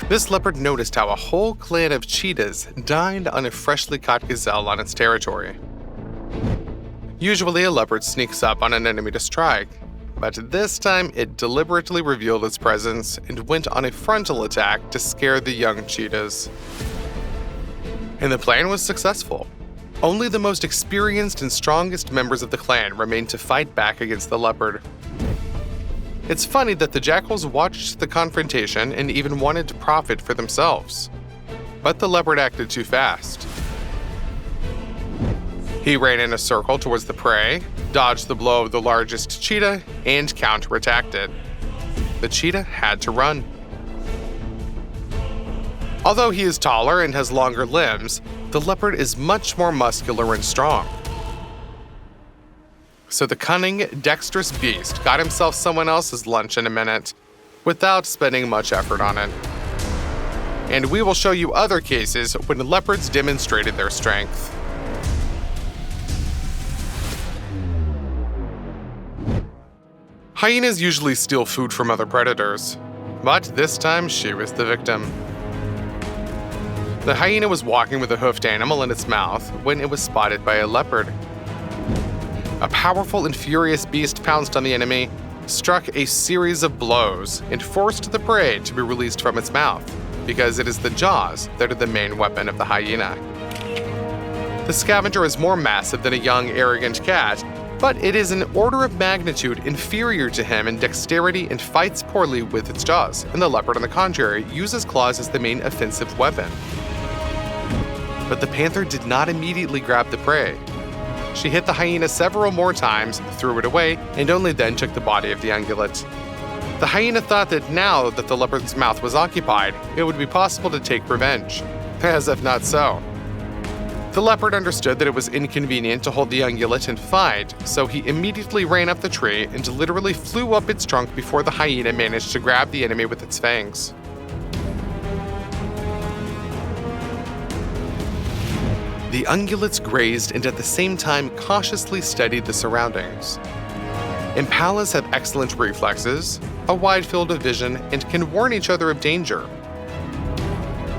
This leopard noticed how a whole clan of cheetahs dined on a freshly caught gazelle on its territory. Usually, a leopard sneaks up on an enemy to strike, but this time it deliberately revealed its presence and went on a frontal attack to scare the young cheetahs. And the plan was successful. Only the most experienced and strongest members of the clan remained to fight back against the leopard. It's funny that the jackals watched the confrontation and even wanted to profit for themselves. But the leopard acted too fast. He ran in a circle towards the prey, dodged the blow of the largest cheetah, and counterattacked it. The cheetah had to run. Although he is taller and has longer limbs, the leopard is much more muscular and strong. So the cunning, dexterous beast got himself someone else's lunch in a minute, without spending much effort on it. And we will show you other cases when leopards demonstrated their strength. Hyenas usually steal food from other predators, but this time she was the victim. The hyena was walking with a hoofed animal in its mouth when it was spotted by a leopard. A powerful and furious beast pounced on the enemy, struck a series of blows, and forced the prey to be released from its mouth, because it is the jaws that are the main weapon of the hyena. The scavenger is more massive than a young, arrogant cat, but it is an order of magnitude inferior to him in dexterity and fights poorly with its jaws, and the leopard, on the contrary, uses claws as the main offensive weapon. But the panther did not immediately grab the prey. She hit the hyena several more times, threw it away, and only then took the body of the ungulate. The hyena thought that now that the leopard's mouth was occupied, it would be possible to take revenge. As if not so. The leopard understood that it was inconvenient to hold the ungulate and fight, so he immediately ran up the tree and literally flew up its trunk before the hyena managed to grab the enemy with its fangs. The ungulates grazed and at the same time cautiously studied the surroundings. Impalas have excellent reflexes, a wide field of vision, and can warn each other of danger.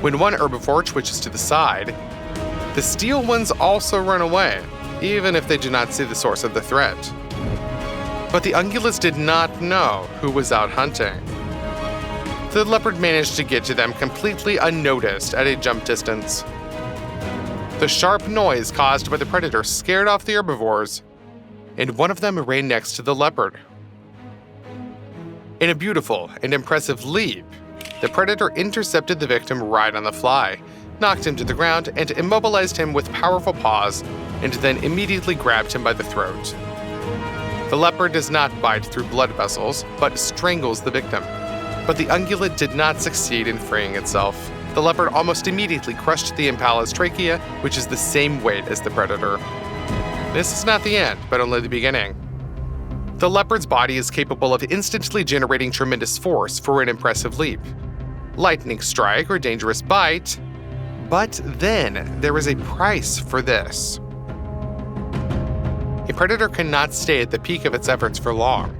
When one herbivore twitches to the side, the steel ones also run away, even if they do not see the source of the threat. But the ungulates did not know who was out hunting. The leopard managed to get to them completely unnoticed at a jump distance. The sharp noise caused by the predator scared off the herbivores, and one of them ran next to the leopard. In a beautiful and impressive leap, the predator intercepted the victim right on the fly, knocked him to the ground, and immobilized him with powerful paws, and then immediately grabbed him by the throat. The leopard does not bite through blood vessels, but strangles the victim. But the ungulate did not succeed in freeing itself. The leopard almost immediately crushed the impala's trachea, which is the same weight as the predator. This is not the end, but only the beginning. The leopard's body is capable of instantly generating tremendous force for an impressive leap. Lightning strike or dangerous bite. But then there is a price for this. A predator cannot stay at the peak of its efforts for long.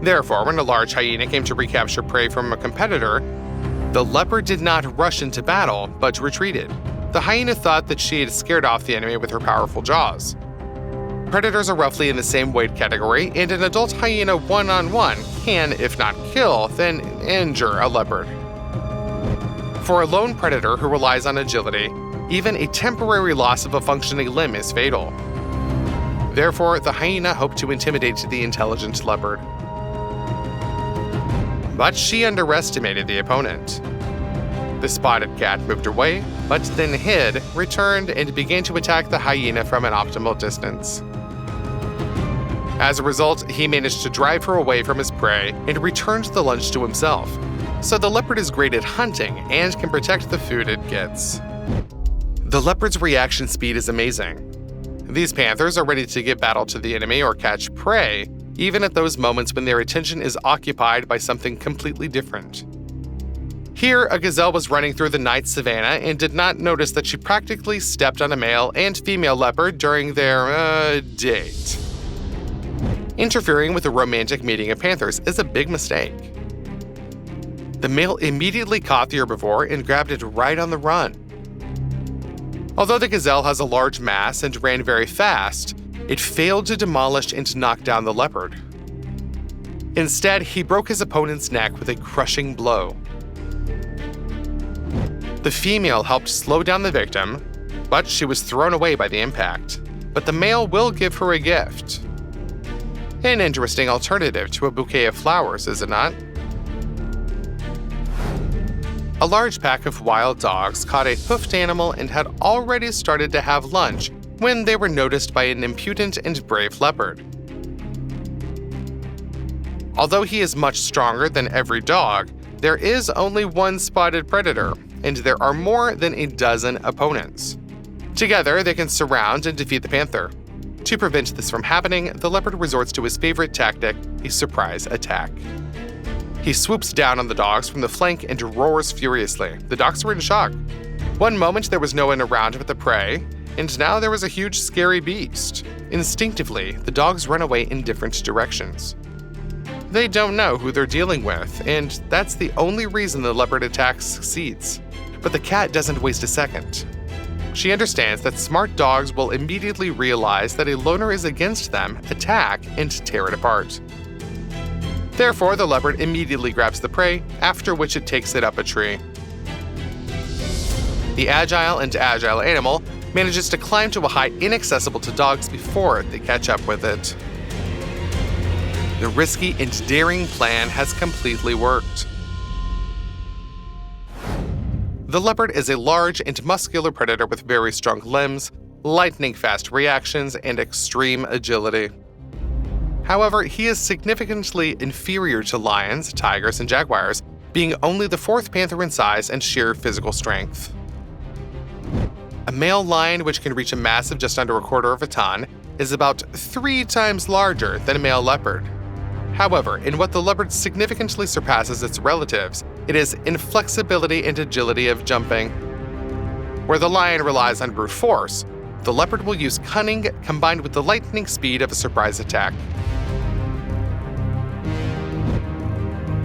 Therefore, when a large hyena came to recapture prey from a competitor, the leopard did not rush into battle, but retreated. The hyena thought that she had scared off the enemy with her powerful jaws. Predators are roughly in the same weight category, and an adult hyena one-on-one can, if not kill, then injure a leopard. For a lone predator who relies on agility, even a temporary loss of a functioning limb is fatal. Therefore, the hyena hoped to intimidate the intelligent leopard. But she underestimated the opponent. The spotted cat moved away, but then hid, returned, and began to attack the hyena from an optimal distance. As a result, he managed to drive her away from his prey and returned the lunch to himself. So the leopard is great at hunting and can protect the food it gets. The leopard's reaction speed is amazing. These panthers are ready to give battle to the enemy or catch prey, even at those moments when their attention is occupied by something completely different. Here, a gazelle was running through the night savanna and did not notice that she practically stepped on a male and female leopard during their, date. Interfering with a romantic meeting of panthers is a big mistake. The male immediately caught the herbivore and grabbed it right on the run. Although the gazelle has a large mass and ran very fast, it failed to demolish and knock down the leopard. Instead, he broke his opponent's neck with a crushing blow. The female helped slow down the victim, but she was thrown away by the impact. But the male will give her a gift. An interesting alternative to a bouquet of flowers, is it not? A large pack of wild dogs caught a hoofed animal and had already started to have lunch when they were noticed by an impudent and brave leopard. Although he is much stronger than every dog, there is only one spotted predator, and there are more than a dozen opponents. Together, they can surround and defeat the panther. To prevent this from happening, the leopard resorts to his favorite tactic, a surprise attack. He swoops down on the dogs from the flank and roars furiously. The dogs were in shock. One moment there was no one around but the prey, and now there was a huge scary beast. Instinctively, the dogs run away in different directions. They don't know who they're dealing with, and that's the only reason the leopard attack succeeds. But the cat doesn't waste a second. She understands that smart dogs will immediately realize that a loner is against them, attack, and tear it apart. Therefore, the leopard immediately grabs the prey, after which it takes it up a tree. The agile animal manages to climb to a height inaccessible to dogs before they catch up with it. The risky and daring plan has completely worked. The leopard is a large and muscular predator with very strong limbs, lightning-fast reactions, and extreme agility. However, he is significantly inferior to lions, tigers, and jaguars, being only the fourth panther in size and sheer physical strength. A male lion, which can reach a mass of just under a quarter of a ton, is about 3 times larger than a male leopard. However, in what the leopard significantly surpasses its relatives, it is in flexibility and agility of jumping. Where the lion relies on brute force, the leopard will use cunning combined with the lightning speed of a surprise attack.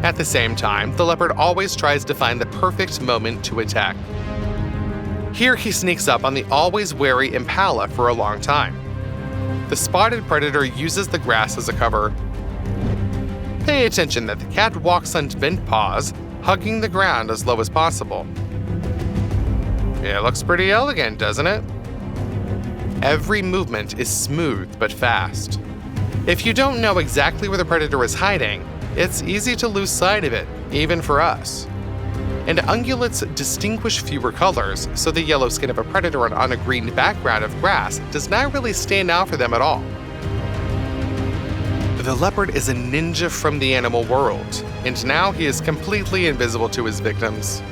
At the same time, the leopard always tries to find the perfect moment to attack. Here he sneaks up on the always wary impala for a long time. The spotted predator uses the grass as a cover. Pay attention that the cat walks on bent paws, hugging the ground as low as possible. It looks pretty elegant, doesn't it? Every movement is smooth but fast. If you don't know exactly where the predator is hiding, it's easy to lose sight of it, even for us. And ungulates distinguish fewer colors, so the yellow skin of a predator on a green background of grass does not really stand out for them at all. The leopard is a ninja from the animal world, and now he is completely invisible to his victims.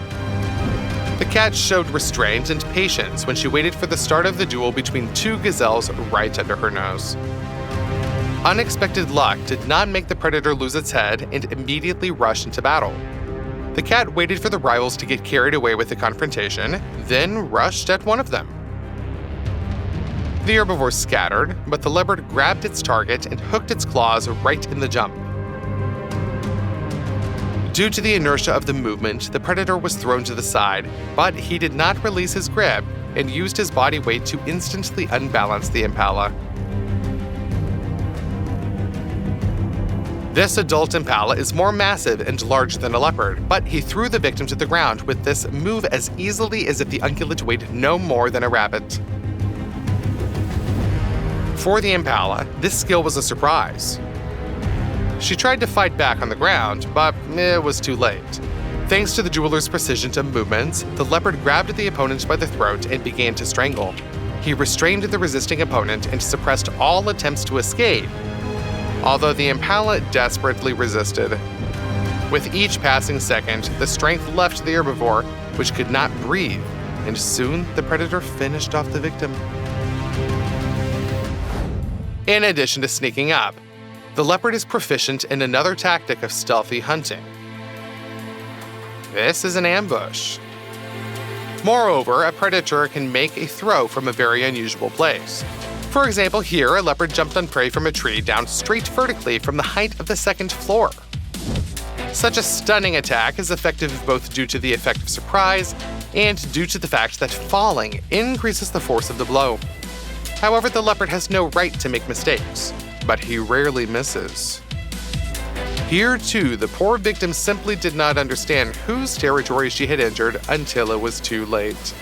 The cat showed restraint and patience when she waited for the start of the duel between 2 gazelles right under her nose. Unexpected luck did not make the predator lose its head and immediately rush into battle. The cat waited for the rivals to get carried away with the confrontation, then rushed at one of them. The herbivore scattered, but the leopard grabbed its target and hooked its claws right in the jump. Due to the inertia of the movement, the predator was thrown to the side, but he did not release his grip and used his body weight to instantly unbalance the impala. This adult impala is more massive and larger than a leopard, but he threw the victim to the ground with this move as easily as if the ungulate weighed no more than a rabbit. For the impala, this skill was a surprise. She tried to fight back on the ground, but it was too late. Thanks to the jeweler's precision to movements, the leopard grabbed the opponent by the throat and began to strangle. He restrained the resisting opponent and suppressed all attempts to escape, although the impala desperately resisted. With each passing second, the strength left the herbivore, which could not breathe, and soon the predator finished off the victim. In addition to sneaking up, the leopard is proficient in another tactic of stealthy hunting. This is an ambush. Moreover, a predator can make a throw from a very unusual place. For example, here a leopard jumped on prey from a tree down straight vertically from the height of the 2nd floor. Such a stunning attack is effective both due to the effect of surprise and due to the fact that falling increases the force of the blow. However, the leopard has no right to make mistakes, but he rarely misses. Here too, the poor victim simply did not understand whose territory she had entered until it was too late.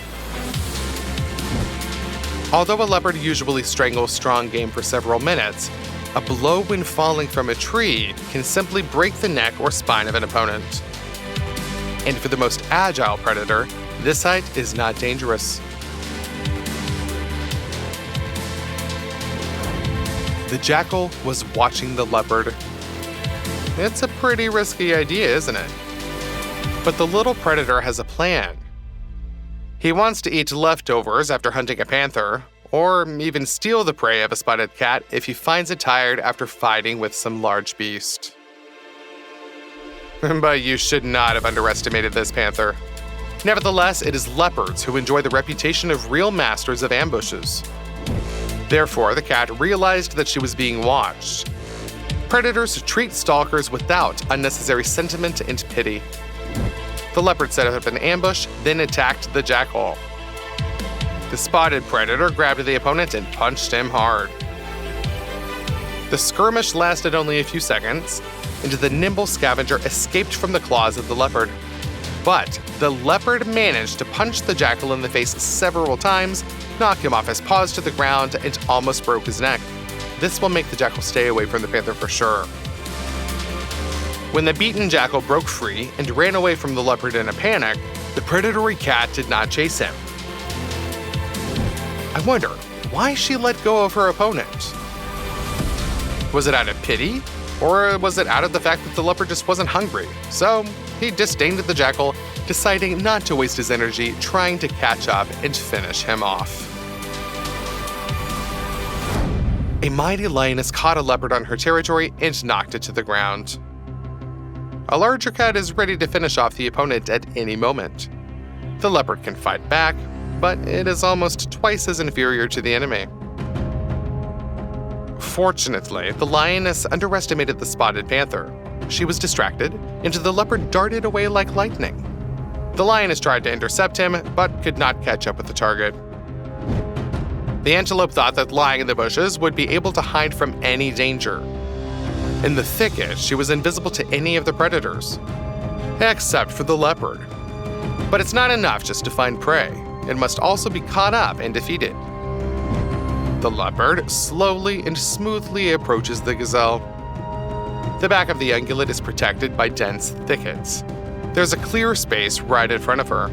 Although a leopard usually strangles strong game for several minutes, a blow when falling from a tree can simply break the neck or spine of an opponent. And for the most agile predator, this height is not dangerous. The jackal was watching the leopard. It's a pretty risky idea, isn't it? But the little predator has a plan. He wants to eat leftovers after hunting a panther, or even steal the prey of a spotted cat if he finds it tired after fighting with some large beast. But you should not have underestimated this panther. Nevertheless, it is leopards who enjoy the reputation of real masters of ambushes. Therefore, the cat realized that she was being watched. Predators treat stalkers without unnecessary sentiment and pity. The leopard set up an ambush, then attacked the jackal. The spotted predator grabbed the opponent and punched him hard. The skirmish lasted only a few seconds, and the nimble scavenger escaped from the claws of the leopard. But the leopard managed to punch the jackal in the face several times, knock him off his paws to the ground, and almost broke his neck. This will make the jackal stay away from the panther for sure. When the beaten jackal broke free and ran away from the leopard in a panic, the predatory cat did not chase him. I wonder why she let go of her opponent. Was it out of pity? Or was it out of the fact that the leopard just wasn't hungry? So he disdained the jackal, deciding not to waste his energy trying to catch up and finish him off. A mighty lioness caught a leopard on her territory and knocked it to the ground. A larger cat is ready to finish off the opponent at any moment. The leopard can fight back, but it is almost twice as inferior to the enemy. Fortunately, the lioness underestimated the spotted panther. She was distracted, and the leopard darted away like lightning. The lioness tried to intercept him, but could not catch up with the target. The antelope thought that lying in the bushes would be able to hide from any danger. In the thicket, she was invisible to any of the predators, except for the leopard. But it's not enough just to find prey. It must also be caught up and defeated. The leopard slowly and smoothly approaches the gazelle. The back of the ungulate is protected by dense thickets. There's a clear space right in front of her.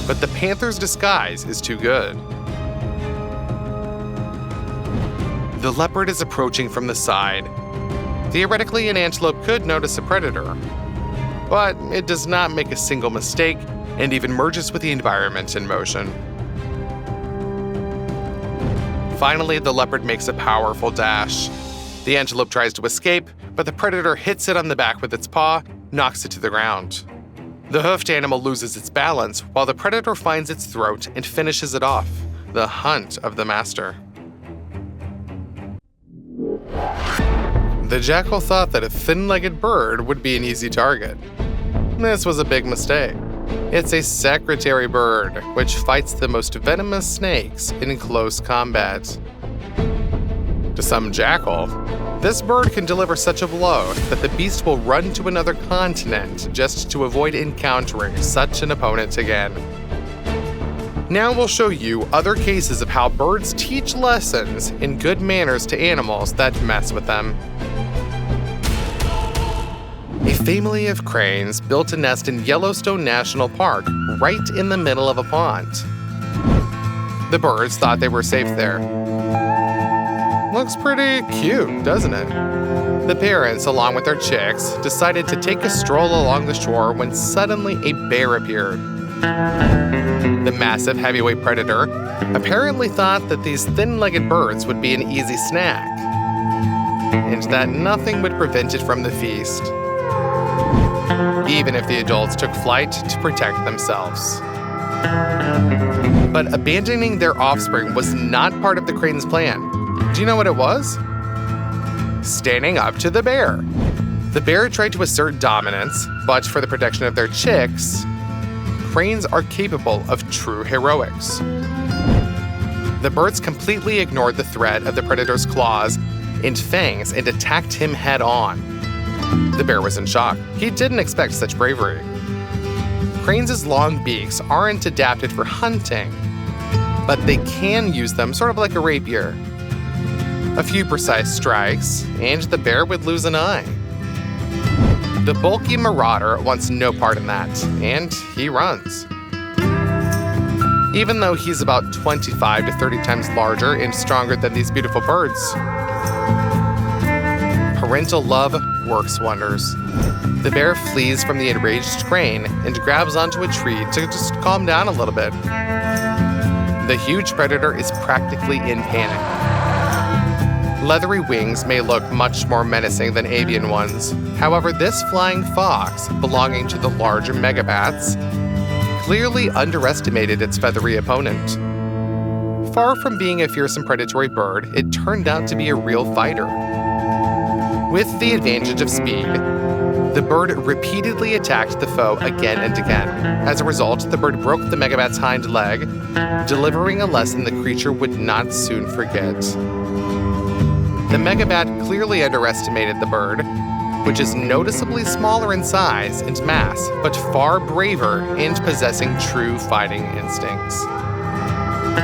But the panther's disguise is too good. The leopard is approaching from the side. Theoretically, an antelope could notice a predator, but it does not make a single mistake and even merges with the environment in motion. Finally, the leopard makes a powerful dash. The antelope tries to escape, but the predator hits it on the back with its paw, knocks it to the ground. The hoofed animal loses its balance while the predator finds its throat and finishes it off. The hunt of the master. The jackal thought that a thin-legged bird would be an easy target. This was a big mistake. It's a secretary bird, which fights the most venomous snakes in close combat. To some jackal, this bird can deliver such a blow that the beast will run to another continent just to avoid encountering such an opponent again. Now we'll show you other cases of how birds teach lessons in good manners to animals that mess with them. A family of cranes built a nest in Yellowstone National Park right in the middle of a pond. The birds thought they were safe there. Looks pretty cute, doesn't it? The parents, along with their chicks, decided to take a stroll along the shore when suddenly a bear appeared. The massive heavyweight predator apparently thought that these thin-legged birds would be an easy snack, and that nothing would prevent it from the feast, even if the adults took flight to protect themselves. But abandoning their offspring was not part of the crane's plan. Do you know what it was? Standing up to the bear. The bear tried to assert dominance, but for the protection of their chicks, cranes are capable of true heroics. The birds completely ignored the threat of the predator's claws and fangs and attacked him head-on. The bear was in shock. He didn't expect such bravery. Cranes' long beaks aren't adapted for hunting, but they can use them sort of like a rapier. A few precise strikes, and the bear would lose an eye. The bulky marauder wants no part in that, and he runs. Even though he's about 25 to 30 times larger and stronger than these beautiful birds. Parental love works wonders. The bear flees from the enraged crane and grabs onto a tree to just calm down a little bit. The huge predator is practically in panic. Leathery wings may look much more menacing than avian ones. However, this flying fox, belonging to the larger megabats, clearly underestimated its feathery opponent. Far from being a fearsome predatory bird, it turned out to be a real fighter. With the advantage of speed, the bird repeatedly attacked the foe again and again. As a result, the bird broke the megabat's hind leg, delivering a lesson the creature would not soon forget. The megabat clearly underestimated the bird, which is noticeably smaller in size and mass, but far braver and possessing true fighting instincts.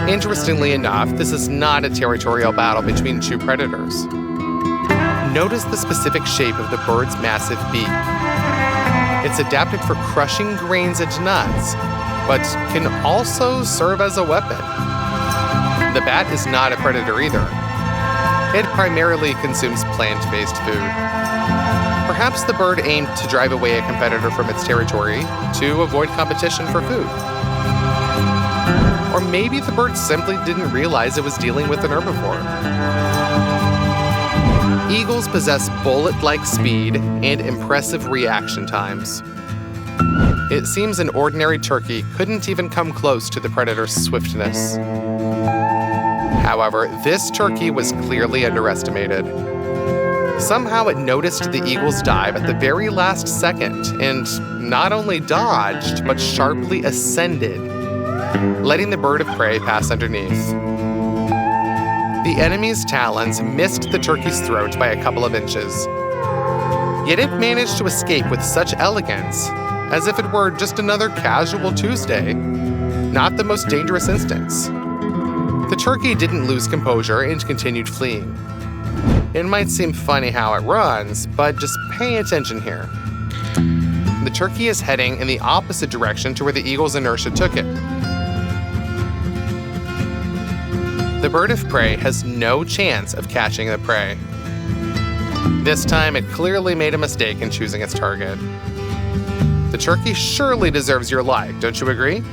Interestingly enough, this is not a territorial battle between two predators. Notice the specific shape of the bird's massive beak. It's adapted for crushing grains and nuts, but can also serve as a weapon. The bat is not a predator either. It primarily consumes plant-based food. Perhaps the bird aimed to drive away a competitor from its territory to avoid competition for food. Or maybe the bird simply didn't realize it was dealing with an herbivore. Eagles possess bullet-like speed and impressive reaction times. It seems an ordinary turkey couldn't even come close to the predator's swiftness. However, this turkey was clearly underestimated. Somehow it noticed the eagle's dive at the very last second and not only dodged, but sharply ascended, letting the bird of prey pass underneath. The enemy's talons missed the turkey's throat by a couple of inches. Yet it managed to escape with such elegance, as if it were just another casual Tuesday, not the most dangerous instance. The turkey didn't lose composure and continued fleeing. It might seem funny how it runs, but just pay attention here. The turkey is heading in the opposite direction to where the eagle's inertia took it. The bird of prey has no chance of catching the prey. This time, it clearly made a mistake in choosing its target. The turkey surely deserves your like, don't you agree?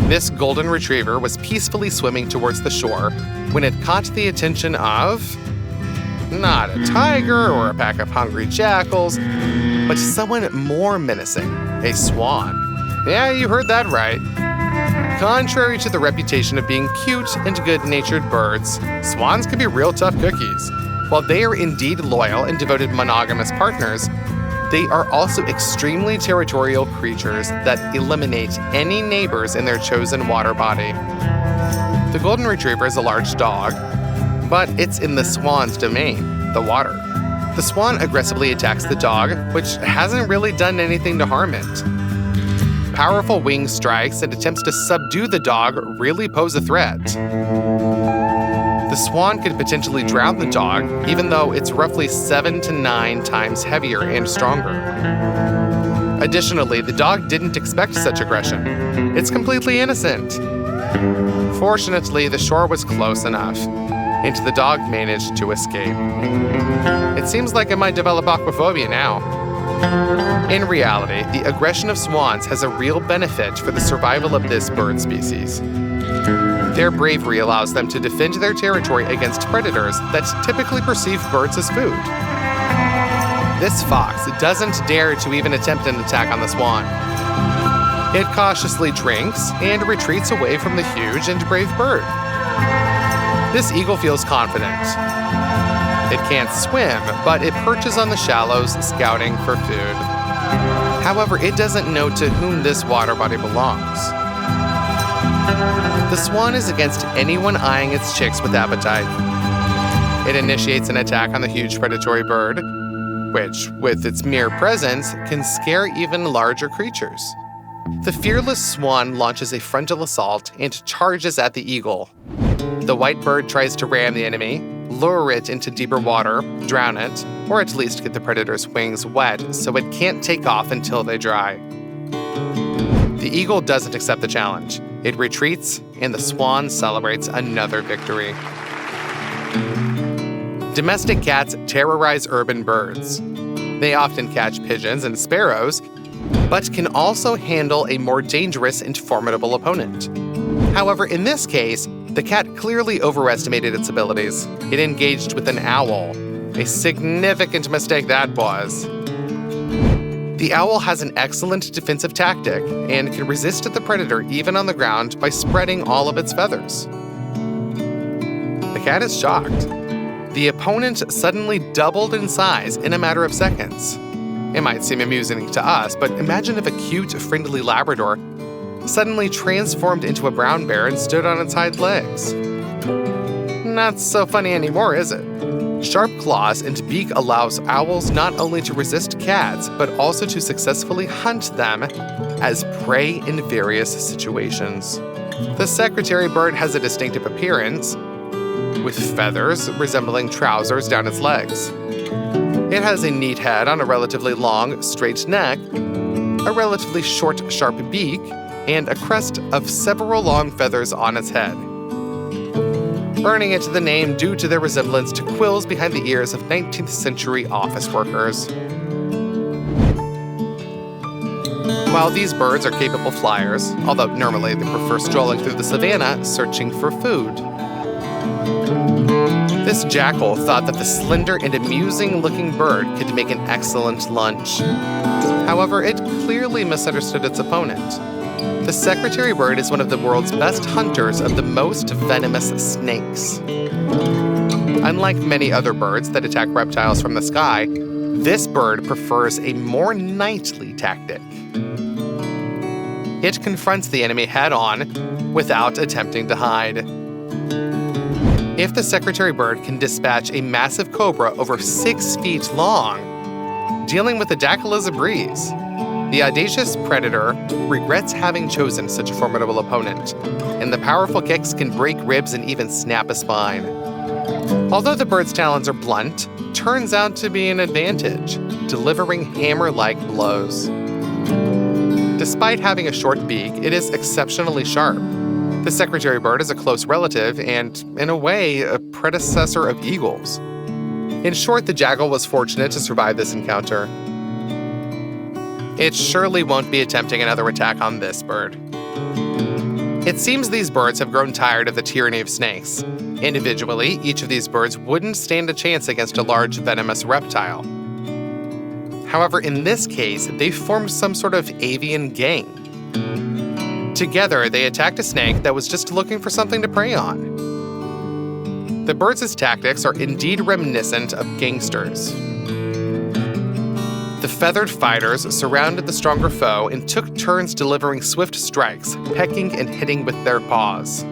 This golden retriever was peacefully swimming towards the shore when it caught the attention of not a tiger or a pack of hungry jackals, but someone more menacing, a swan. Yeah, you heard that right. Contrary to the reputation of being cute and good-natured birds, swans can be real tough cookies. While they are indeed loyal and devoted monogamous partners, they are also extremely territorial creatures that eliminate any neighbors in their chosen water body. The golden retriever is a large dog, but it's in the swan's domain, the water. The swan aggressively attacks the dog, which hasn't really done anything to harm it. Powerful wing strikes and attempts to subdue the dog really pose a threat. The swan could potentially drown the dog, even though it's roughly 7 to 9 times heavier and stronger. Additionally, the dog didn't expect such aggression. It's completely innocent. Fortunately, the shore was close enough, and the dog managed to escape. It seems like it might develop aquaphobia now. In reality, the aggression of swans has a real benefit for the survival of this bird species. Their bravery allows them to defend their territory against predators that typically perceive birds as food. This fox doesn't dare to even attempt an attack on the swan. It cautiously drinks and retreats away from the huge and brave bird. This eagle feels confident. It can't swim, but it perches on the shallows, scouting for food. However, it doesn't know to whom this water body belongs. The swan is against anyone eyeing its chicks with appetite. It initiates an attack on the huge predatory bird, which, with its mere presence, can scare even larger creatures. The fearless swan launches a frontal assault and charges at the eagle. The white bird tries to ram the enemy, lure it into deeper water, drown it, or at least get the predator's wings wet so it can't take off until they dry. The eagle doesn't accept the challenge. It retreats, and the swan celebrates another victory. Domestic cats terrorize urban birds. They often catch pigeons and sparrows, but can also handle a more dangerous and formidable opponent. However, in this case, the cat clearly overestimated its abilities. It engaged with an owl. A significant mistake that was. The owl has an excellent defensive tactic and can resist the predator even on the ground by spreading all of its feathers. The cat is shocked. The opponent suddenly doubled in size in a matter of seconds. It might seem amusing to us, but imagine if a cute, friendly Labrador suddenly transformed into a brown bear and stood on its hind legs. Not so funny anymore, is it? Sharp claws and beak allows owls not only to resist cats, but also to successfully hunt them as prey in various situations. The secretary bird has a distinctive appearance, with feathers resembling trousers down its legs. It has a neat head on a relatively long, straight neck, a relatively short, sharp beak, and a crest of several long feathers on its head, earning it the name due to their resemblance to quills behind the ears of 19th century office workers. While these birds are capable flyers, although normally they prefer strolling through the savannah searching for food. This jackal thought that the slender and amusing-looking bird could make an excellent lunch. However, it clearly misunderstood its opponent. The secretary bird is one of the world's best hunters of the most venomous snakes. Unlike many other birds that attack reptiles from the sky, this bird prefers a more nightly tactic. It confronts the enemy head-on without attempting to hide. If the secretary bird can dispatch a massive cobra over 6 feet long, dealing with the jackal is a breeze. The audacious predator regrets having chosen such a formidable opponent, and the powerful kicks can break ribs and even snap a spine. Although the bird's talons are blunt, turns out to be an advantage, delivering hammer-like blows. Despite having a short beak, it is exceptionally sharp. The secretary bird is a close relative and, in a way, a predecessor of eagles. In short, the jackal was fortunate to survive this encounter. It surely won't be attempting another attack on this bird. It seems these birds have grown tired of the tyranny of snakes. Individually, each of these birds wouldn't stand a chance against a large venomous reptile. However, in this case, they formed some sort of avian gang. Together, they attacked a snake that was just looking for something to prey on. The birds' tactics are indeed reminiscent of gangsters. The feathered fighters surrounded the stronger foe and took turns delivering swift strikes, pecking and hitting with their paws.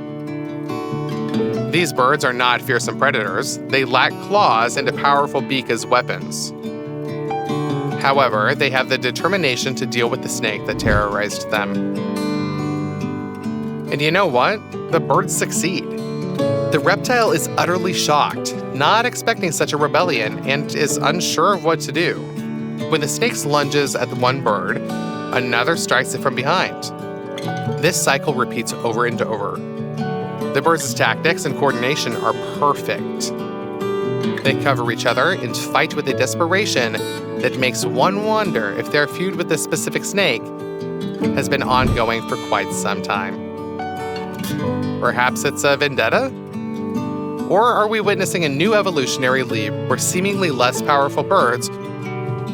These birds are not fearsome predators. They lack claws and a powerful beak as weapons. However, they have the determination to deal with the snake that terrorized them. And you know what? The birds succeed. The reptile is utterly shocked, not expecting such a rebellion, and is unsure of what to do. When the snake lunges at the one bird, another strikes it from behind. This cycle repeats over and over. The birds' tactics and coordination are perfect. They cover each other and fight with a desperation that makes one wonder if their feud with this specific snake has been ongoing for quite some time. Perhaps it's a vendetta? Or are we witnessing a new evolutionary leap where seemingly less powerful birds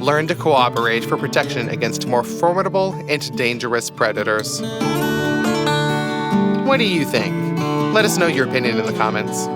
learn to cooperate for protection against more formidable and dangerous predators? What do you think? Let us know your opinion in the comments.